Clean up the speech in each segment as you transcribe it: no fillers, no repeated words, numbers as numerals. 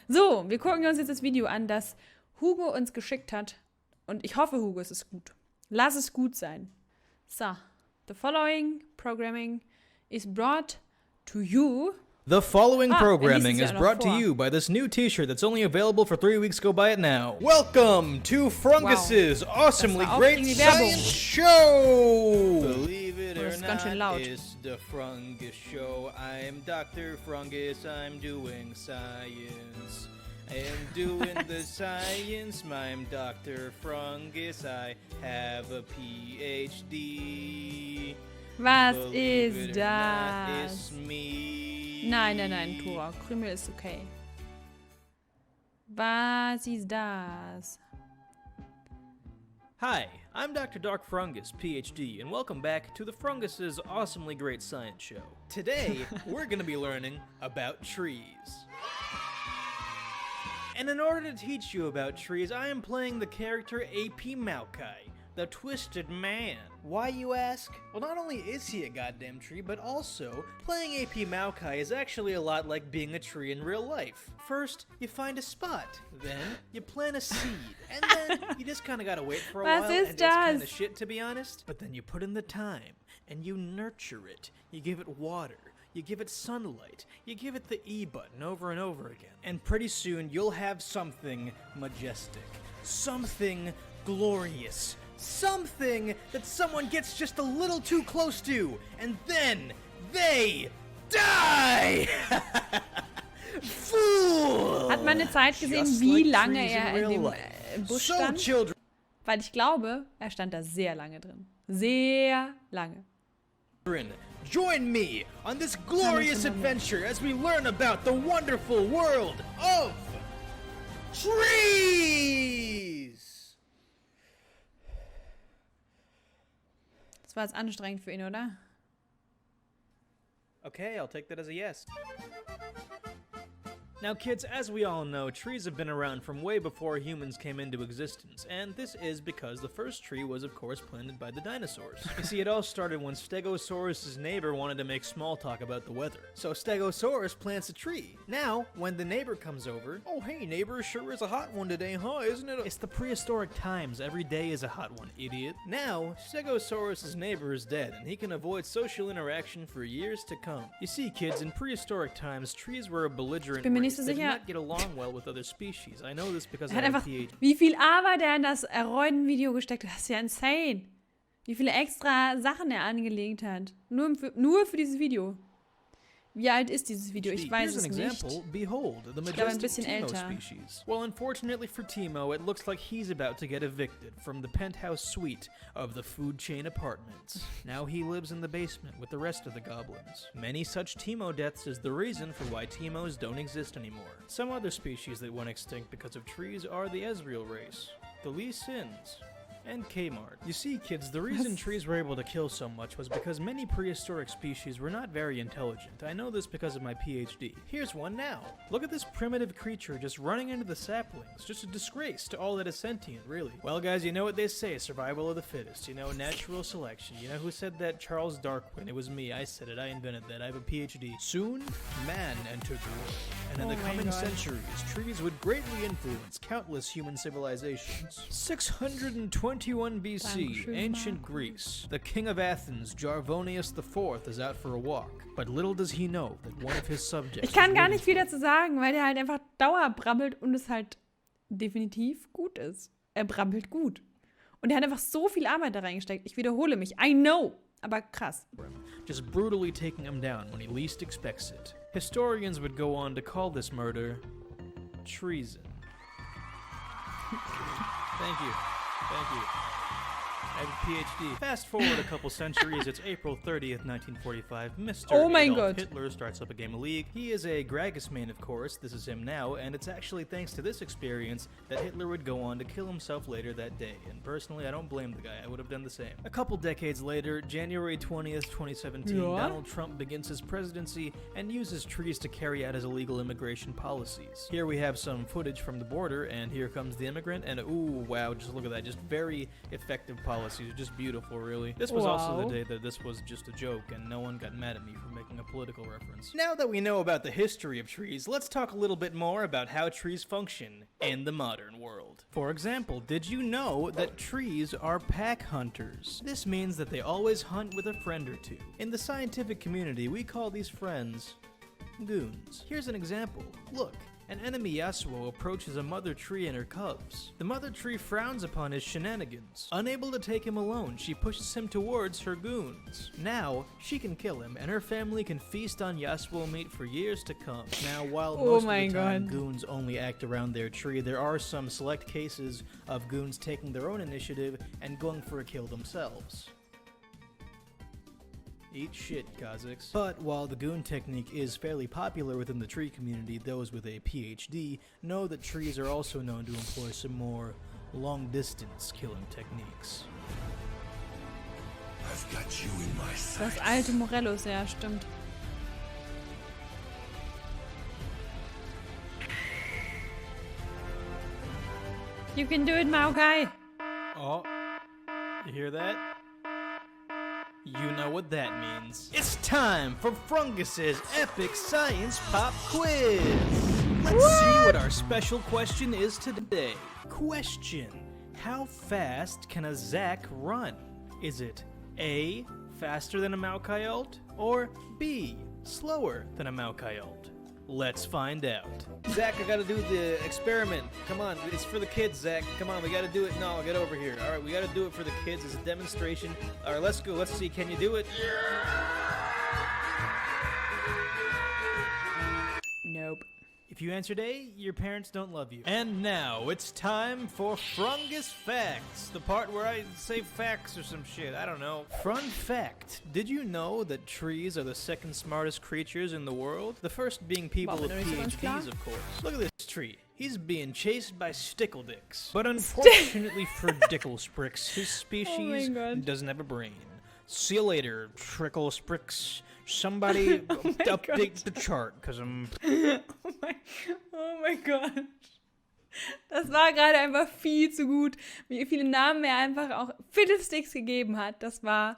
So, wir gucken uns jetzt das Video an, das Hugo uns geschickt hat. Und ich hoffe, Hugo, es ist gut. Lass es gut sein. So, the following programming is brought to you. The following programming is brought to you by this new t-shirt that's only available for 3 weeks. Go buy it now. Welcome to Frungus's awesomely great science show! Believe it or not, it's the Frungus show. I'm Dr. Frungus, I'm doing science. I am doing the science, I'm Dr. Frungus, I have a PhD. Was ist das? Nein, Tora. Krümel ist okay. Was ist das? Hi, I'm Dr. Dark Frungus, PhD, and welcome back to the Frungus's awesomely great science show. Today, we're going to be learning about trees. And in order to teach you about trees, I am playing the character A.P. Maokai, the Twisted Man. Why, you ask? Well, not only is he a goddamn tree, but also, playing A.P. Maokai is actually a lot like being a tree in real life. First, you find a spot, then you plant a seed, and then you just kinda gotta wait for a while, and it's kinda shit, to be honest. But then you put in the time, and you nurture it. You give it water. You give it sunlight, you give it the E button over and over again. And pretty soon, you'll have something majestic. Something glorious. Something that someone gets just a little too close to, and then they die! Fool! Hat man eine Zeit gesehen, wie lange er in dem Busch stand? Weil ich glaube, er stand da sehr lange drin. Sehr lange. Join me on this glorious adventure as we learn about the wonderful world of trees! Das war jetzt anstrengend für ihn, oder? Okay, I'll take that as a yes. Now kids, as we all know, trees have been around from way before humans came into existence, and this is because the first tree was of course planted by the dinosaurs. You see, it all started when Stegosaurus' neighbor wanted to make small talk about the weather. So Stegosaurus plants a tree. Now, when the neighbor comes over, oh hey neighbor, sure is a hot one today, huh, isn't it? It's the prehistoric times, every day is a hot one, idiot. Now, Stegosaurus' neighbor is dead, and he can avoid social interaction for years to come. You see kids, in prehistoric times, trees were a belligerent nicht so sicher. Er hat einfach, wie viel Arbeit er in das Erreuden-Video gesteckt hat, das ist ja insane. Wie viele extra Sachen er angelegt hat. Nur für dieses Video. Wie alt ist dieses Video? Ich weiß es nicht. Behold, the ich glaube, ein bisschen älter. Species. Well, unfortunately for Timo, it looks like he's about to get evicted from the penthouse suite of the food chain apartments. Now he lives in the basement with the rest of the goblins. Many such Timo deaths is the reason for why Timos don't exist anymore. Some other species that went extinct because of trees are the Ezreal race, the Lee Sins, and Kmart. You see, kids, the reason trees were able to kill so much was because many prehistoric species were not very intelligent. I know this because of my PhD. Here's one now. Look at this primitive creature just running into the saplings. Just a disgrace to all that is sentient, really. Well, guys, you know what they say, survival of the fittest. You know, natural selection. You know who said that? Charles Darwin. It was me. I said it. I invented that. I have a PhD. Soon, man entered the world. And in the coming centuries, trees would greatly influence countless human civilizations. 621 BC, ancient Greece. The king of Athens, Jarvonius IV, is out for a walk. But little does he know that one of his subjects. Ich kann gar nicht viel dazu sagen, weil der halt einfach dauerbrabbelt und es halt definitiv gut ist. Er brabbelt gut. Und er hat einfach so viel Arbeit da reingesteckt. Ich wiederhole mich. I know. Aber krass. Just brutally taking him down when he least expects it. Historians would go on to call this murder treason. Thank you. Thank you. I have a PhD. Fast forward a couple centuries, it's April 30th, 1945. Mr. Adolf Hitler starts up a game of League. He is a Gragas main, of course. This is him now, and it's actually thanks to this experience that Hitler would go on to kill himself later that day. And personally, I don't blame the guy. I would have done the same. A couple decades later, January 20th, 2017, Donald Trump begins his presidency and uses trees to carry out his illegal immigration policies. Here we have some footage from the border, and here comes the immigrant, and ooh, wow, just look at that. Just very effective policy. policies are just beautiful, really. This was also Wow. the day that this was just a joke and no one got mad at me for making a political reference. Now that we know about the history of trees, let's talk a little bit more about how trees function in the modern world. For example, did you know that trees are pack hunters? This means that they always hunt with a friend or two. In the scientific community, we call these friends goons. Here's an example. Look. An enemy Yasuo approaches a mother tree and her cubs. The mother tree frowns upon his shenanigans. Unable to take him alone, she pushes him towards her goons. Now, she can kill him, and her family can feast on Yasuo meat for years to come. Now, while most of the time goons only act around their tree, there are some select cases of goons taking their own initiative and going for a kill themselves. Eat shit, Kazakhs. But while the goon technique is fairly popular within the tree community, those with a PhD know that trees are also known to employ some more long-distance killing techniques. I've got you in my sights. Das alte Morellos, ja, stimmt. You can do it, Maokai. Oh, you hear that? You know what that means. It's time for Frungus's epic science pop quiz. Let's see what our special question is today. Question: how fast can a Zack run? Is it A, faster than a Maokai or B, slower than a Maokai? Let's find out. Zach, I gotta do the experiment. Come on, it's for the kids, Zach. Come on, we gotta do it. No, get over here. All right, we gotta do it for the kids. It's a demonstration. All right, let's go. Let's see. Can you do it? Nope. If you answered A, your parents don't love you. And now it's time for Frungus Facts, the part where I say facts or some shit. I don't know. Fun fact: did you know that trees are the second smartest creatures in the world? The first being people with PhDs, of course. Look at this tree. He's being chased by stickledicks. But unfortunately for Dicklespricks, his species doesn't have a brain. See you later, Tricklespricks. Somebody update the chart, because I'm... Oh mein Gott. Das war gerade einfach viel zu gut. Wie viele Namen er einfach auch Fiddlesticks gegeben hat. Das war...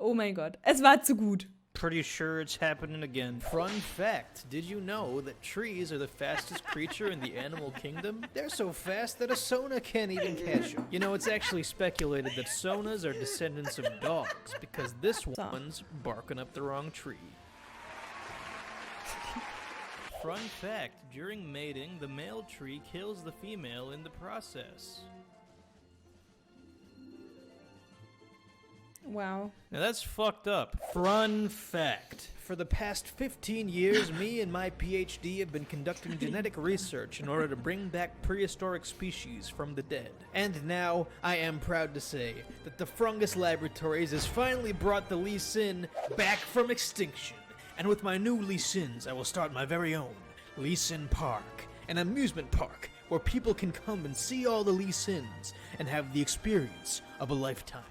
Oh mein Gott. Es war zu gut. Pretty sure it's happening again. Fun fact, did you know that trees are the fastest creature in the animal kingdom? They're so fast that a Sona can't even catch them. You know, it's actually speculated that Sonas are descendants of dogs because this one's barking up the wrong tree. Fun fact, during mating, the male tree kills the female in the process. Wow. Now that's fucked up. Fun fact. For the past 15 years, me and my PhD have been conducting genetic research in order to bring back prehistoric species from the dead. And now, I am proud to say that the Frungus Laboratories has finally brought the Lee Sin back from extinction. And with my new Lee Sins, I will start my very own Lee Sin Park, an amusement park where people can come and see all the Lee Sins and have the experience of a lifetime.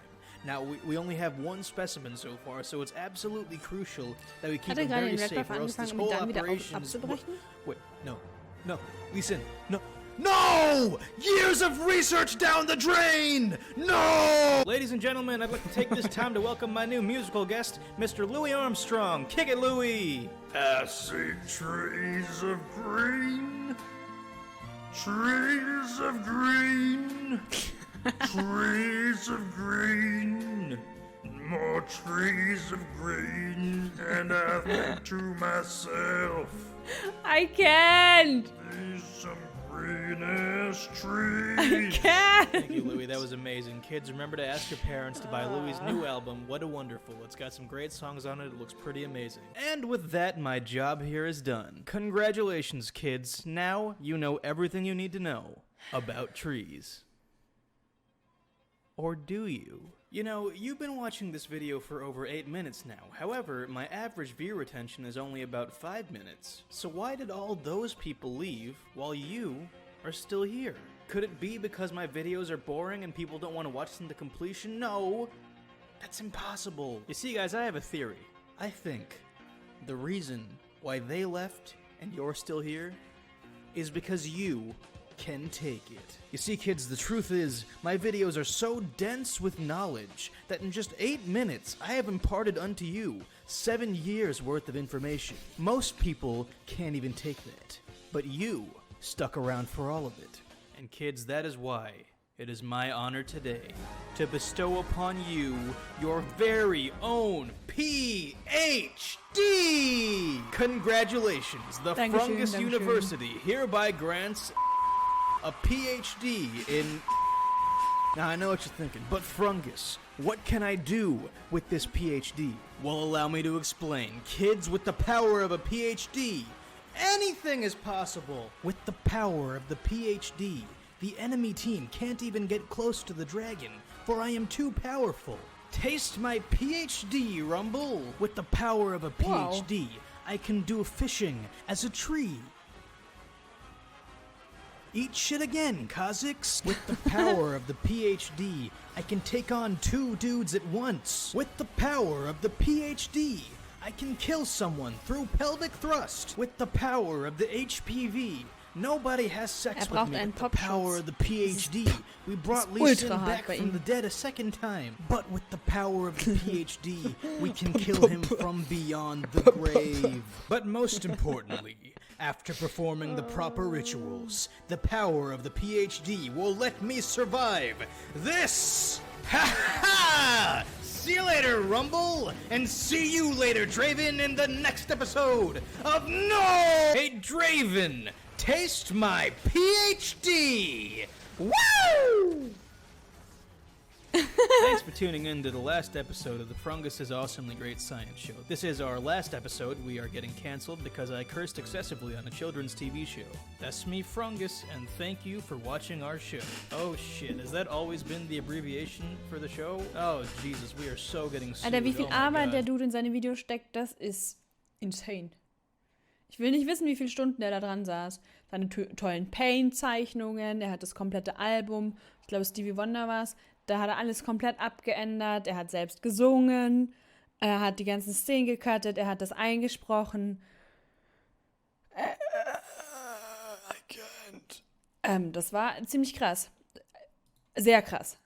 Now, we only have one specimen so far, so it's absolutely crucial that we keep him very safe, or else this whole operation is... Wait, no, listen, no! Years of research down the drain! No! Ladies and gentlemen, I'd like to take this time to welcome my new musical guest, Mr. Louis Armstrong. Kick it, Louis! I see trees of green, trees of green. Trees of green, more trees of green, and I think to myself, I can't! these some green-ass trees. I can't! Thank you, Louis. That was amazing. Kids, remember to ask your parents to buy Louis' new album, What a Wonderful. It's got some great songs on it. It looks pretty amazing. And with that, my job here is done. Congratulations, kids. Now you know everything you need to know about trees. Or do you? You know, you've been watching this video for over 8 minutes now. However, my average view retention is only about 5 minutes. So why did all those people leave while you are still here? Could it be because my videos are boring and people don't want to watch them to completion? No, that's impossible. You see, guys, I have a theory. I think the reason why they left and you're still here is because you can take it. You see, kids, the truth is, my videos are so dense with knowledge that in just 8 minutes, I have imparted unto you 7 years worth of information. Most people can't even take that. But you stuck around for all of it. And kids, that is why it is my honor today to bestow upon you your very own PhD! Congratulations, the Frungus University hereby grants a PhD in... Now I know what you're thinking, but Frungus, what can I do with this PhD? Well, allow me to explain. Kids, with the power of a PhD, anything is possible. With the power of the PhD, the enemy team can't even get close to the dragon, for I am too powerful. Taste my PhD, Rumble! With the power of a PhD, I can do fishing as a tree. Eat shit again, Kazakhs! With the power of the PhD, I can take on 2 dudes at once. With the power of the PhD, I can kill someone through pelvic thrust. With the power of the HPV, nobody has sex with me. With the power of the PhD, we brought Lee Sin back from the dead a second time. But with the power of the PhD, we can kill him from beyond the grave. But most importantly, after performing the proper rituals, the power of the PhD will let me survive this! Ha ha! See you later, Rumble! And see you later, Draven, in the next episode of No! Hey, Draven! Taste my PhD! Woo! Thanks for tuning in to the last episode of the Frungus' Awesomely Great Science Show. This is our last episode. We are getting canceled because I cursed excessively on a children's TV show. That's me, Frungus, and thank you for watching our show. Oh shit, has that always been the abbreviation for the show? Oh Jesus, we are so getting sued. Alter, wie viel oh Arbeit der Dude in seine Videos steckt, das ist insane. Ich will nicht wissen, wie viele Stunden er da dran saß. Seine tollen Paint-Zeichnungen, er hat das komplette Album, ich glaube Stevie Wonder war's, da hat er alles komplett abgeändert, er hat selbst gesungen, er hat die ganzen Szenen gecuttet, er hat das eingesprochen. I can't. Das war ziemlich krass. Sehr krass.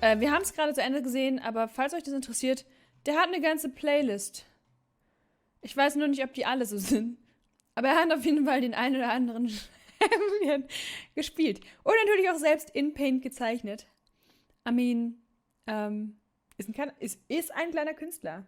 Wir haben es gerade zu Ende gesehen, aber falls euch das interessiert, der hat eine ganze Playlist. Ich weiß nur nicht, ob die alle so sind. Aber er hat auf jeden Fall den einen oder anderen gespielt. Und natürlich auch selbst in Paint gezeichnet. I mean, ist ein kleiner Künstler.